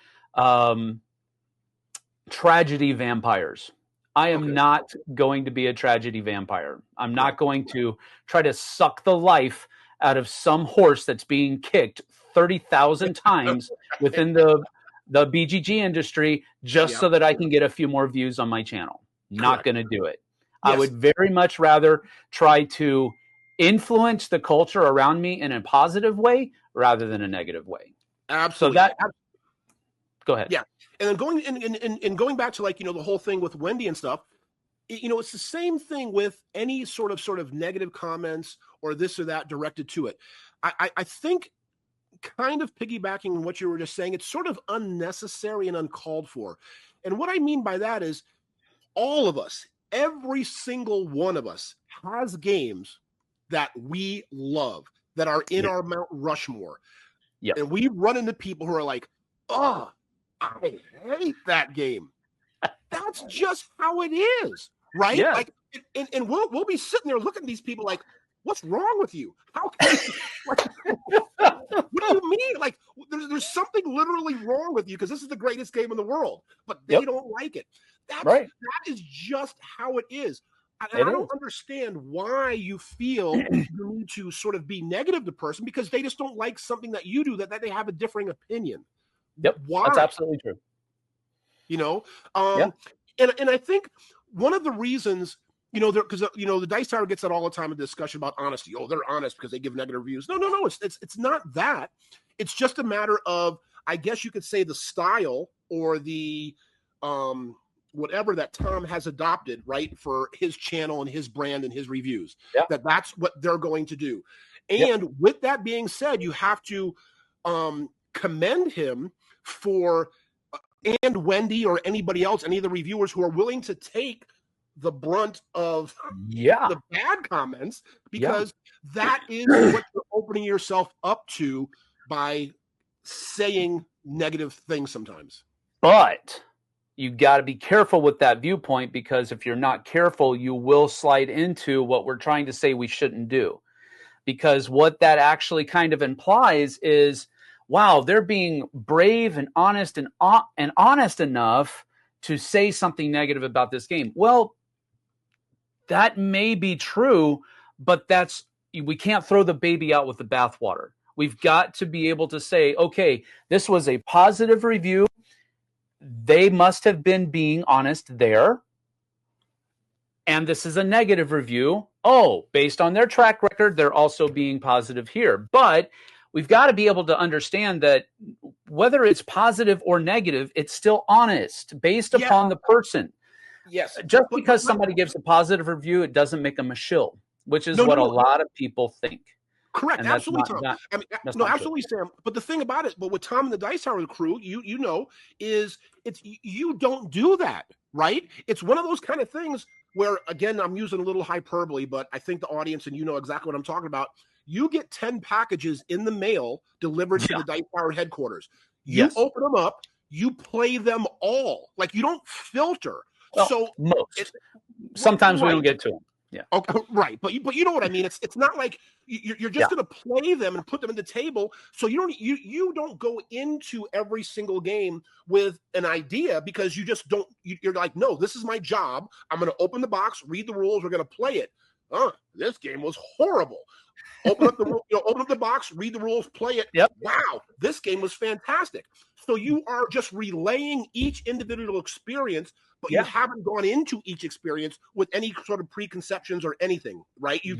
tragedy vampires. I am not going to be a tragedy vampire. I'm not going to try to suck the life out of some horse that's being kicked 30,000 times within the BGG industry just so that I can get a few more views on my channel. Not going to do it. Yes. I would very much rather try to influence the culture around me in a positive way rather than a negative way. Absolutely. So go ahead. Yeah. And then going back to like, the whole thing with Wendy and stuff, it's the same thing with any sort of negative comments or this or that directed to it. I think kind of piggybacking on what you were just saying, it's sort of unnecessary and uncalled for. And what I mean by that is all of us, every single one of us has games that we love that are in our Mount Rushmore. Yeah. And we run into people who are like, oh, I hate that game. That's just how it is, right? Yeah. Like, and we'll be sitting there looking at these people like, what's wrong with you? How can you, what do you mean? Like, there's something literally wrong with you because this is the greatest game in the world, but they don't like it. That's right. That is just how it is. And I don't understand why you feel you need to sort of be negative to the person because they just don't like something that you do, that they have a differing opinion. Yep. Why? That's absolutely true. And I think one of the reasons, because the Dice Tower gets that all the time in discussion about honesty. Oh, they're honest because they give negative reviews. No. It's not that. It's just a matter of, I guess you could say, the style or the whatever that Tom has adopted, right, for his channel and his brand and his reviews. Yep. That's what they're going to do. And with that being said, you have to commend him for and Wendy or anybody else, any of the reviewers who are willing to take the brunt of the bad comments, because that is what you're opening yourself up to by saying negative things sometimes. But you got to be careful with that viewpoint, because if you're not careful, you will slide into what we're trying to say we shouldn't do. Because what that actually kind of implies is, wow, they're being brave and honest enough to say something negative about this game. Well, that may be true, but we can't throw the baby out with the bathwater. We've got to be able to say, okay, this was a positive review. They must have been being honest there. And this is a negative review. Oh, based on their track record, they're also being positive here. But we've got to be able to understand that whether it's positive or negative, it's still honest based upon the person. Yes. Just because somebody gives a positive review, it doesn't make them a shill, which is what a lot of people think. Correct. Absolutely, Tom. Absolutely, Sam. But the thing about it, but with Tom and the Dice Tower crew, is you don't do that, right? It's one of those kind of things where, again, I'm using a little hyperbole, but I think the audience and you know exactly what I'm talking about. You get 10 packages in the mail delivered to the Dice Tower headquarters. You open them up, you play them all. Like, you don't filter. Well, so sometimes we don't get to them. Yeah. Okay. Right. But you know what I mean? It's not like you're just going to play them and put them in the table. So you don't go into every single game with an idea, because you just don't. You're like, no, this is my job. I'm going to open the box, read the rules. We're going to play it. This game was horrible. Open up the box, read the rules, play it. Yep. Wow, this game was fantastic. So you are just relaying each individual experience, but you haven't gone into each experience with any sort of preconceptions or anything, right? You've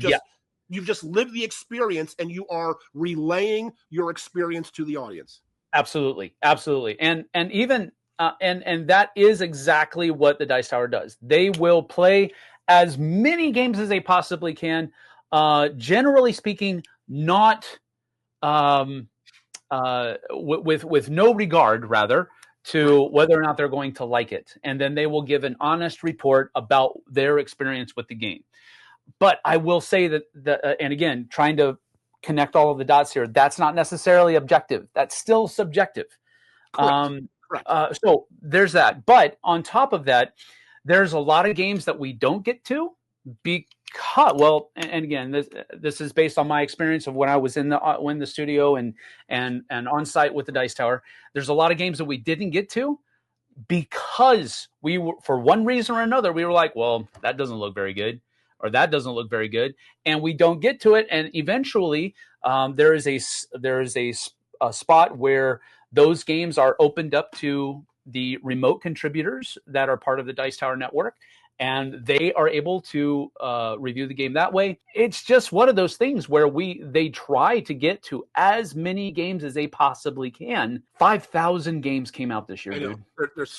just lived the experience, and you are relaying your experience to the audience. Absolutely, absolutely, and even and that is exactly what the Dice Tower does. They will play as many games as they possibly can. Generally speaking, not with no regard, rather, to whether or not they're going to like it, and then they will give an honest report about their experience with the game. But I will say that and again, trying to connect all of the dots here, that's not necessarily objective. That's still subjective. Correct. So there's that. But on top of that, there's a lot of games that we don't get to because, well, and again, this is based on my experience of when I was in the studio and on site with the Dice Tower. There's a lot of games that we didn't get to because we were, for one reason or another, we were like, well, that doesn't look very good, or that doesn't look very good, and we don't get to it. And eventually, there is a spot where those games are opened up to the remote contributors that are part of the Dice Tower network, and they are able to review the game that way. It's just one of those things where they try to get to as many games as they possibly can. 5,000 games came out this year, dude. There's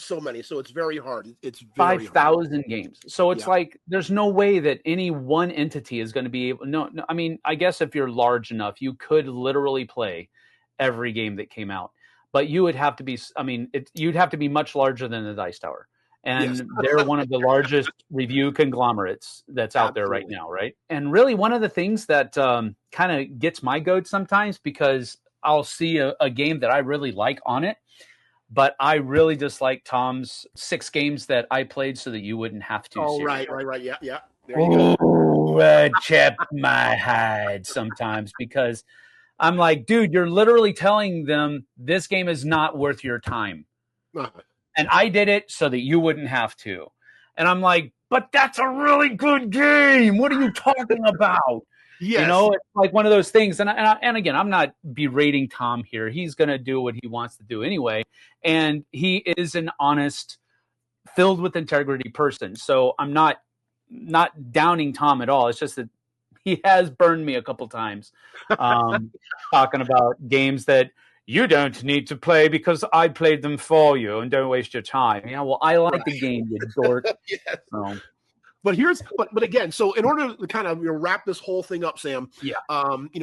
so many, so it's very hard. It's very 5,000 games. So it's like there's no way that any one entity is going to be able. No, I mean, I guess if you're large enough, you could literally play every game that came out, but you would have to be. I mean, you'd have to be much larger than the Dice Tower. And they're one of the largest review conglomerates that's out there right now, right? And really, one of the things that kind of gets my goat sometimes, because I'll see a game that I really like on it, but I really dislike Tom's 6 games that I played so that you wouldn't have to. Oh, right. Yeah. There you go. Chip my hide sometimes, because I'm like, dude, you're literally telling them this game is not worth your time. And I did it so that you wouldn't have to. And I'm like, but that's a really good game. What are you talking about? Yes. You know, it's like one of those things. And again, I'm not berating Tom here. He's going to do what he wants to do anyway. And he is an honest, filled with integrity person. So I'm not downing Tom at all. It's just that he has burned me a couple times talking about games that you don't need to play because I played them for you, and don't waste your time. Yeah, well, I like the game, you dork. Yes. But again, so in order to kind of wrap this whole thing up, Sam,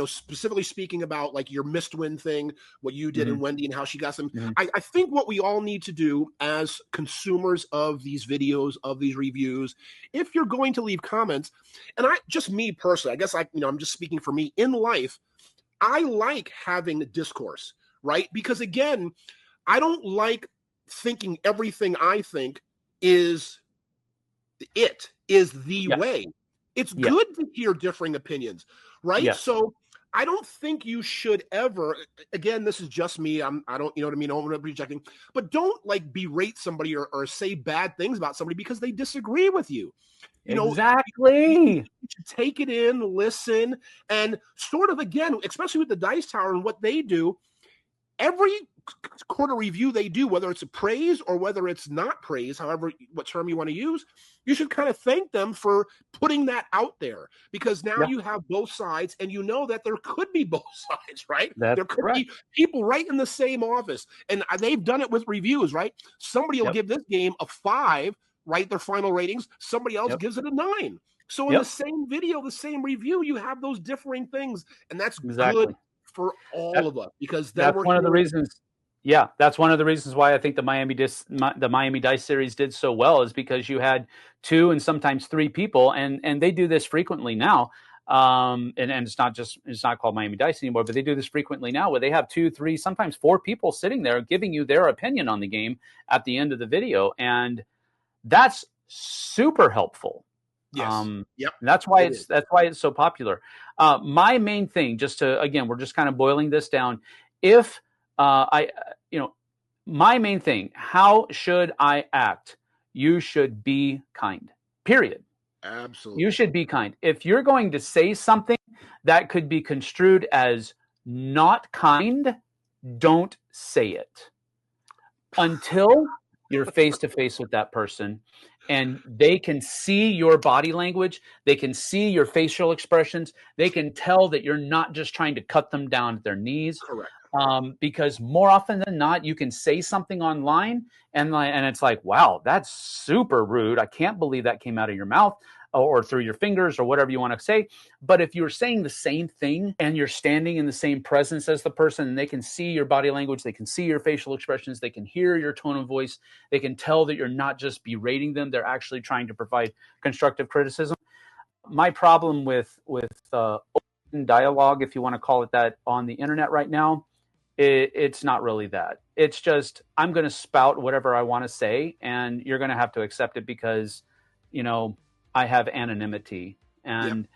specifically speaking about like your missed win thing, what you did in Wendy and how she got some, I think what we all need to do as consumers of these videos, of these reviews, if you're going to leave comments, and me personally, I guess I'm just speaking for me in life, I like having discourse. Right? Because again, I don't like thinking everything I think is the way. It's good to hear differing opinions, right? Yes. So I don't think you should ever, again, this is just me. I don't, you know what I mean? I'm rejecting, but don't like berate somebody or say bad things about somebody because they disagree with you. Exactly. You should take it in, listen, and sort of, again, especially with the Dice Tower and what they do, every quarter review they do, whether it's a praise or whether it's not praise, however, what term you want to use, you should kind of thank them for putting that out there, because now you have both sides, and you know that there could be both sides, right? There could be people right in the same office, and they've done it with reviews, right? Somebody will give this game a 5, right? Their final ratings. Somebody else gives it a 9. So in the same video, the same review, you have those differing things, and that's good for all of us, because that's one of the reasons. Yeah, that's one of the reasons why I think the Miami Dice series did so well, is because you had 2 and sometimes 3 people, and they do this frequently now. And it's not called Miami Dice anymore, but they do this frequently now, where they have 2, 3, sometimes 4 people sitting there giving you their opinion on the game at the end of the video, and that's super helpful. Yes. That's why it's so popular. My main thing, we're just kind of boiling this down. If my main thing, how should I act? You should be kind. Period. Absolutely. You should be kind. If you're going to say something that could be construed as not kind, don't say it until you're face to face with that person And they can see your body language. They can see your facial expressions. They can tell that you're not just trying to cut them down at their knees. Correct. Because more often than not, you can say something online and it's like, wow, that's super rude. I can't believe that came out of your mouth or through your fingers or whatever you want to say. But if you're saying the same thing and you're standing in the same presence as the person, and they can see your body language, they can see your facial expressions, they can hear your tone of voice, they can tell that you're not just berating them, they're actually trying to provide constructive criticism. My problem with open dialogue, if you want to call it that, on the internet right now, it's not really that. It's just, I'm going to spout whatever I want to say, and you're going to have to accept it because, I have anonymity, and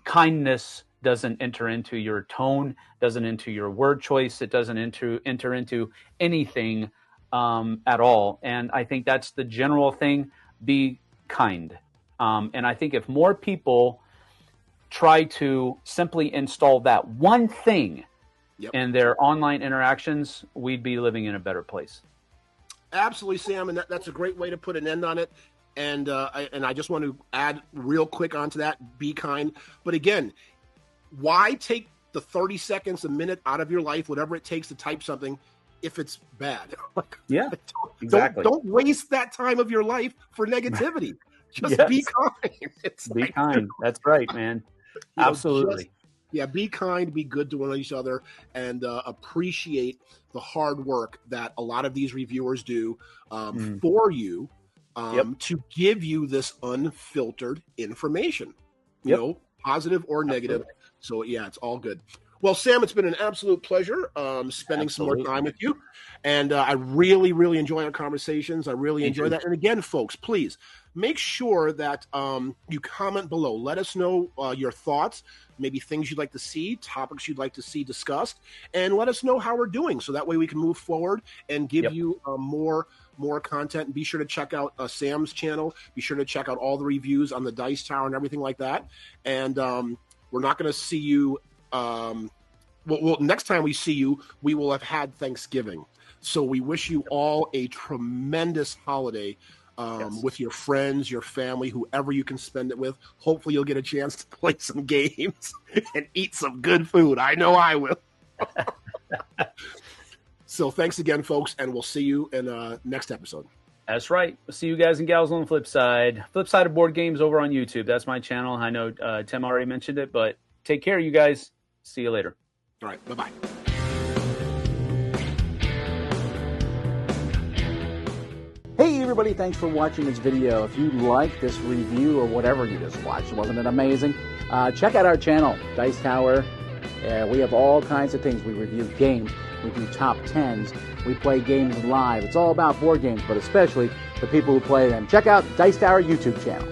kindness doesn't enter into your tone, doesn't enter your word choice. It doesn't enter into anything at all. And I think that's the general thing. Be kind. And I think if more people try to simply install that one thing in their online interactions, we'd be living in a better place. Absolutely, Sam. And that's a great way to put an end on it. And I just want to add real quick onto that, be kind. But again, why take the 30 seconds, a minute out of your life, whatever it takes to type something, if it's bad? Exactly. Don't waste that time of your life for negativity. Just be kind. Be kind. That's right, man. Absolutely. Be kind, be good to one each other, and appreciate the hard work that a lot of these reviewers do for you. To give you this unfiltered information, positive or negative. So it's all good. Well, Sam, it's been an absolute pleasure spending some more time with you. And I really, really enjoy our conversations. I really enjoy that. And again, folks, please make sure that you comment below. Let us know your thoughts, maybe things you'd like to see, topics you'd like to see discussed, and let us know how we're doing. So that way we can move forward and give you more content. And be sure to check out Sam's channel. Be sure to check out all the reviews on the Dice Tower and everything like that. And we're not going to see you. Well, next time we see you, we will have had Thanksgiving. So we wish you all a tremendous holiday with your friends, your family, whoever you can spend it with. Hopefully you'll get a chance to play some games and eat some good food. I know I will. So thanks again, folks, and we'll see you in next episode. That's right. We'll see you guys and gals on the flip side. Flipside of Board Games over on YouTube. That's my channel. I know Tim already mentioned it, but take care, you guys. See you later. All right. Bye-bye. Hey everybody, thanks for watching this video. If you like this review or whatever you just watched, wasn't it amazing? Check out our channel, Dice Tower. We have all kinds of things. We review games, we do top 10s, we play games live. It's all about board games, but especially the people who play them. Check out Dice Tower YouTube channel.